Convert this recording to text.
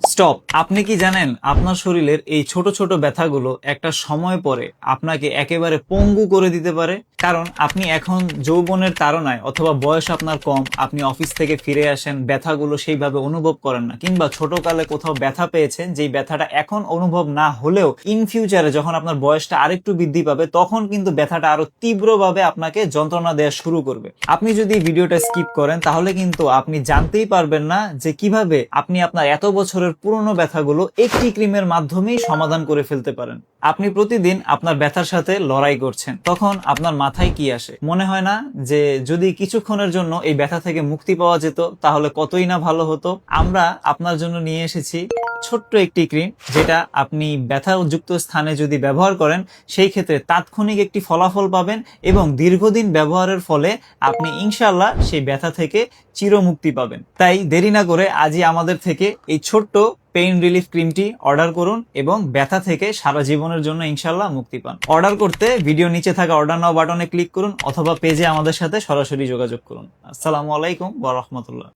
Stop. আপনি কি জানেন আপনার শরীরের এই ছোট ছোট ব্যথাগুলো একটা সময় পরে আপনাকে একেবারে পঙ্গু করে দিতে পারে? কারণ আপনি এখন যৌবনের তাড়নায় অথবা বয়স আপনার কম, আপনি অফিস থেকে ফিরে আসেন, ব্যথাগুলো সেইভাবে অনুভব করেন না, কিংবা ছোটকালে কোথাও ব্যথা পেয়েছেন যেই ব্যথাটা এখন অনুভব না হলেও ইন ফিউচারে যখন আপনার বয়সটা আরেকটু বৃদ্ধি পাবে তখন কিন্তু ব্যথাটা আরো তীব্রভাবে আপনাকে যন্ত্রণা দেওয়া শুরু করবে। আপনি যদি ভিডিওটা স্কিপ করেন তাহলে কিন্তু আপনি জানতেই পারবেন না যে কিভাবে আপনি আপনার এত বছরের পুরনো ব্যথাগুলো একটি ক্রিমের মাধ্যমেই সমাধান করে ফেলতে পারেন। আপনি প্রতিদিন আপনার ব্যথার সাথে লড়াই করছেন, তখন আপনার মাথায় কি আসে? মনে হয় না যে যদি কিছুক্ষণের জন্য এই ব্যথা থেকে মুক্তি পাওয়া যেত তাহলে কতই না ভালো হতো? আমরা আপনার জন্য নিয়ে এসেছি ছোট্ট একটি ক্রিম, যেটা আপনি ব্যথাযুক্ত স্থানে যদি ব্যবহার করেন সেই ক্ষেত্রে তাৎক্ষণিক একটি ফলাফল পাবেন এবং দীর্ঘদিন ব্যবহারের ফলে আপনি ইনশাআল্লাহ সেই ব্যথা থেকে চিরমুক্তি পাবেন। তাই দেরি না করে আজই আমাদের থেকে এই ছোট্ট পেইন রিলিফ ক্রিমটি অর্ডার করুন এবং ব্যথা থেকে সারা জীবনের জন্য ইনশাআল্লাহ মুক্তি পান। অর্ডার করতে ভিডিও নিচে থাকা অর্ডার নাও বাটনে ক্লিক করুন অথবা পেজে আমাদের সাথে সরাসরি যোগাযোগ করুন। আসসালামু আলাইকুম ওয়া রাহমাতুল্লাহ।